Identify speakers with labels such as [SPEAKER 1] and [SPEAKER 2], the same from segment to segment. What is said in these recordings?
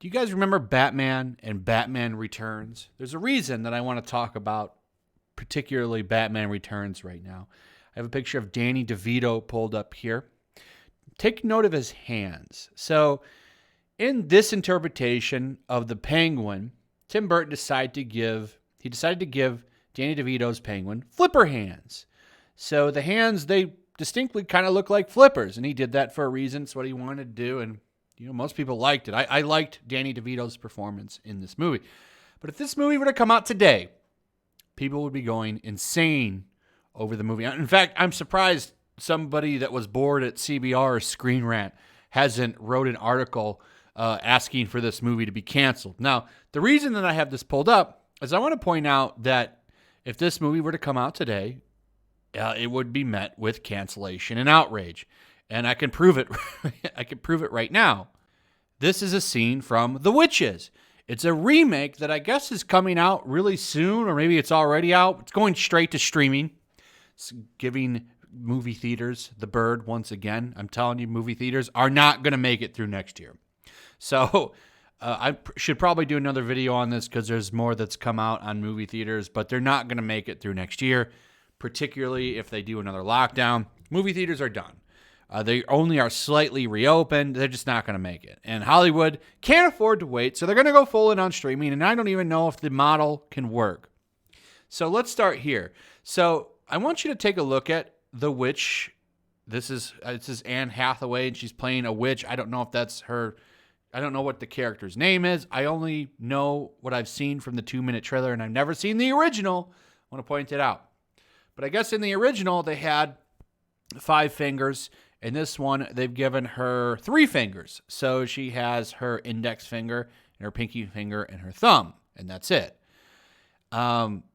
[SPEAKER 1] Do you guys remember Batman and Batman Returns? There's a reason that I want to talk about particularly Batman Returns right now. I have a picture of Danny DeVito pulled up here. Take note of his hands. So in this interpretation of the Penguin, Tim Burton decided to give Danny DeVito's Penguin flipper hands. So the hands, they distinctly kind of look like flippers, and he did that for a reason. It's what he wanted to do, and most people liked it. I liked Danny DeVito's performance in this movie. But if this movie were to come out today, people would be going insane over the movie. In fact, I'm surprised somebody that was bored at CBR or Screen Rant hasn't wrote an article asking for this movie to be canceled. Now, the reason that I have this pulled up is I want to point out that if this movie were to come out today, it would be met with cancellation and outrage. And I can prove it. I can prove it right now. This is a scene from The Witches. It's a remake that I guess is coming out really soon, or maybe it's already out. It's going straight to streaming. It's giving movie theaters the bird once again. I'm telling you, movie theaters are not going to make it through next year. So I should probably do another video on this because there's more that's come out on movie theaters, but they're not going to make it through next year, particularly if they do another lockdown. Movie theaters are done. They only are slightly reopened. They're just not going to make it. And Hollywood can't afford to wait, so they're going to go full in on streaming, and I don't even know if the model can work. So let's start here. So I want you to take a look at the witch. This is Anne Hathaway, and she's playing a witch. I don't know if that's her. I don't know what the character's name is. I only know what I've seen from the 2-minute trailer, and I've never seen the original. I want to point it out. But I guess in the original, they had 5 fingers. In this one, they've given her 3 fingers. So she has her index finger, and her pinky finger, and her thumb, and that's it.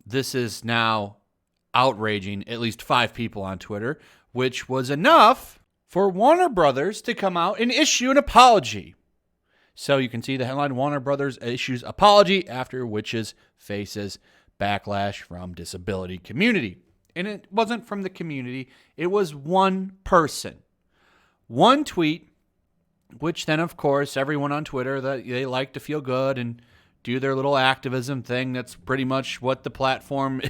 [SPEAKER 1] This is now outraging at least 5 people on Twitter, which was enough for Warner Brothers to come out and issue an apology. So you can see the headline, Warner Brothers issues apology after Witches faces backlash from disability community. And it wasn't from the community. It was one person. One tweet, which then, of course, everyone on Twitter, that they like to feel good and do their little activism thing. That's pretty much what the platform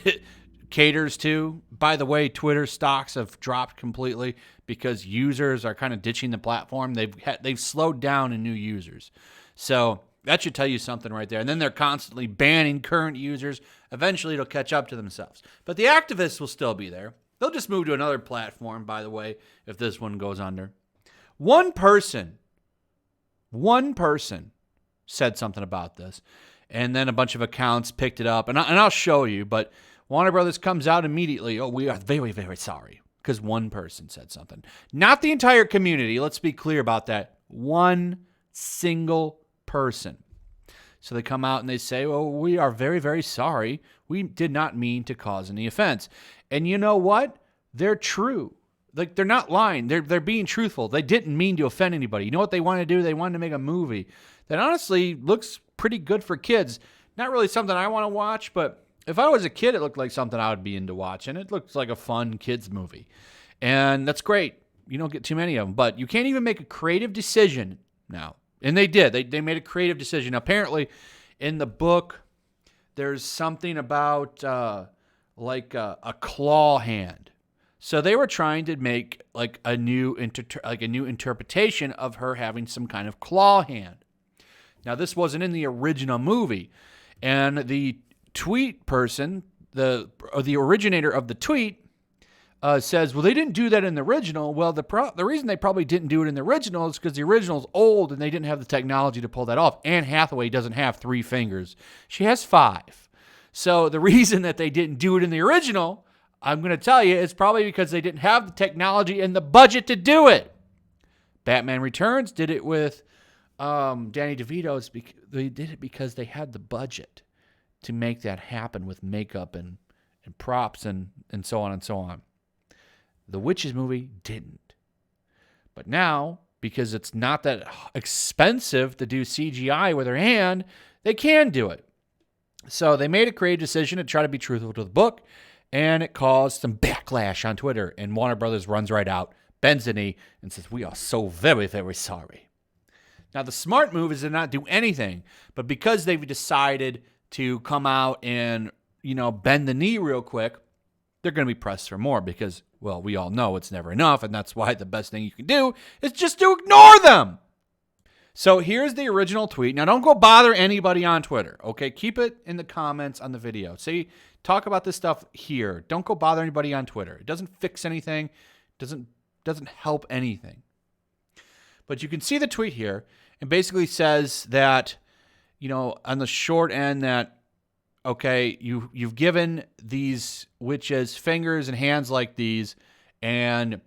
[SPEAKER 1] caters to. By the way, Twitter stocks have dropped completely because users are kind of ditching the platform. They've slowed down in new users. So that should tell you something right there. And then they're constantly banning current users. Eventually, it'll catch up to themselves. But the activists will still be there. They'll just move to another platform, by the way, if this one goes under. One person said something about this, and then a bunch of accounts picked it up, and I'll show you, but Warner Brothers comes out immediately, we are very, very sorry, because one person said something. Not the entire community, let's be clear about that. One single person. So they come out and they say, we are very, very sorry. We did not mean to cause any offense. And you know what? They're true. Like, they're not lying. They're being truthful. They didn't mean to offend anybody. You know what they wanted to do? They wanted to make a movie that honestly looks pretty good for kids. Not really something I want to watch, but if I was a kid, it looked like something I would be into watching. It looks like a fun kids movie. And that's great. You don't get too many of them. But you can't even make a creative decision now. And they did. They made a creative decision. Apparently, in the book, there's something about like a claw hand. So they were trying to make like a new interpretation of her having some kind of claw hand. Now, this wasn't in the original movie, and the tweet person, the originator of the tweet, says, well, they didn't do that in the original. Well, the reason they probably didn't do it in the original is because the original's old and they didn't have the technology to pull that off. Anne Hathaway doesn't have 3 fingers. She has 5. So the reason that they didn't do it in the original, I'm going to tell you, it's probably because they didn't have the technology and the budget to do it. Batman Returns did it with Danny DeVito. They did it because they had the budget to make that happen with makeup and props and so on and so on. The Witches movie didn't. But now, because it's not that expensive to do CGI with her hand, they can do it. So they made a creative decision to try to be truthful to the book, and it caused some backlash on Twitter. And Warner Brothers runs right out, bends the knee, and says, we are so very, very sorry. Now, the smart move is to not do anything, but because they've decided to come out and, bend the knee real quick, they're going to be pressed for more because, well, we all know it's never enough, and that's why the best thing you can do is just to ignore them. So here's the original tweet. Now, don't go bother anybody on Twitter, okay? Keep it in the comments on the video. Talk about this stuff here. Don't go bother anybody on Twitter. It doesn't fix anything. Doesn't help anything. But you can see the tweet here. It basically says that, on the short end that, okay, you've given these witches fingers and hands like these, and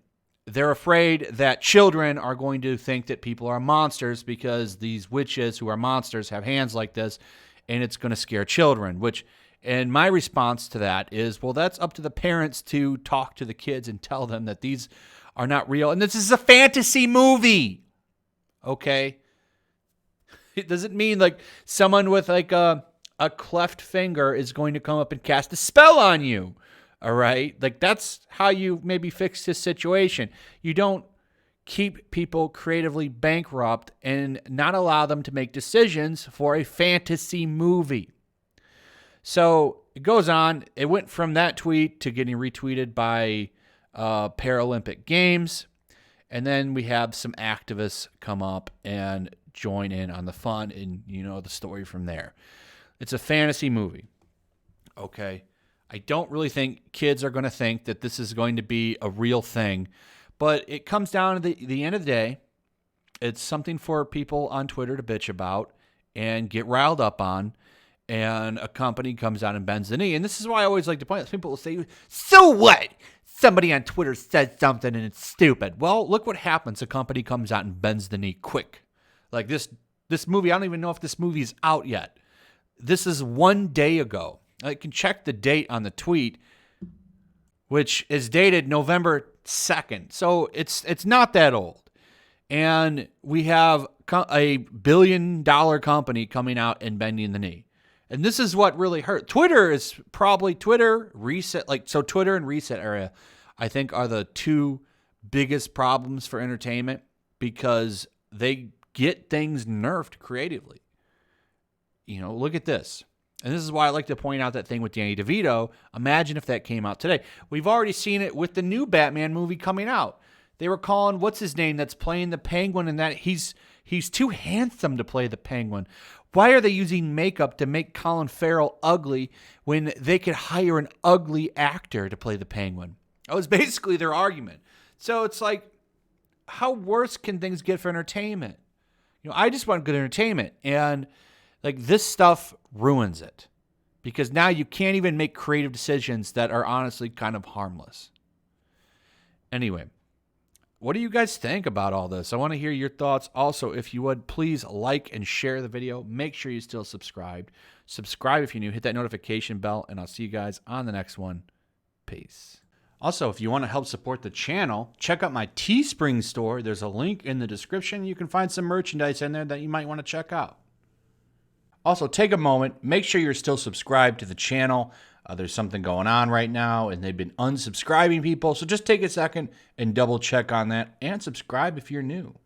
[SPEAKER 1] they're afraid that children are going to think that people are monsters because these witches who are monsters have hands like this, and it's going to scare children, and my response to that is, well, that's up to the parents to talk to the kids and tell them that these are not real. And this is a fantasy movie, okay? It doesn't mean like someone with like a cleft finger is going to come up and cast a spell on you. All right? Like, that's how you maybe fix this situation. You don't keep people creatively bankrupt and not allow them to make decisions for a fantasy movie. So it goes on. It went from that tweet to getting retweeted by Paralympic Games. And then we have some activists come up and join in on the fun, and the story from there. It's a fantasy movie. Okay? I don't really think kids are going to think that this is going to be a real thing, but it comes down to the end of the day. It's something for people on Twitter to bitch about and get riled up on, and a company comes out and bends the knee. And this is why I always like to point out. People will say, so what? Somebody on Twitter said something and it's stupid. Well, look what happens. A company comes out and bends the knee quick. Like this movie, I don't even know if this movie is out yet. This is 1 day ago. I can check the date on the tweet, which is dated November 2nd. So it's not that old. And we have a billion-dollar company coming out and bending the knee. And this is what really hurt. Twitter and Reset area, I think, are the two biggest problems for entertainment because they get things nerfed creatively. Look at this. And this is why I like to point out that thing with Danny DeVito. Imagine if that came out today. We've already seen it with the new Batman movie coming out. They were calling, what's his name, that's playing the Penguin, and that he's too handsome to play the Penguin. Why are they using makeup to make Colin Farrell ugly when they could hire an ugly actor to play the Penguin? That was basically their argument. So it's like, how worse can things get for entertainment? I just want good entertainment. And like this stuff ruins it because now you can't even make creative decisions that are honestly kind of harmless. Anyway, what do you guys think about all this? I want to hear your thoughts. Also, if you would, please like and share the video. Make sure you're still subscribed. Subscribe if you're new. Hit that notification bell, and I'll see you guys on the next one. Peace. Also, if you want to help support the channel, check out my Teespring store. There's a link in the description. You can find some merchandise in there that you might want to check out. Also, take a moment. Make sure you're still subscribed to the channel. There's something going on right now, and they've been unsubscribing people. So just take a second and double check on that and subscribe if you're new.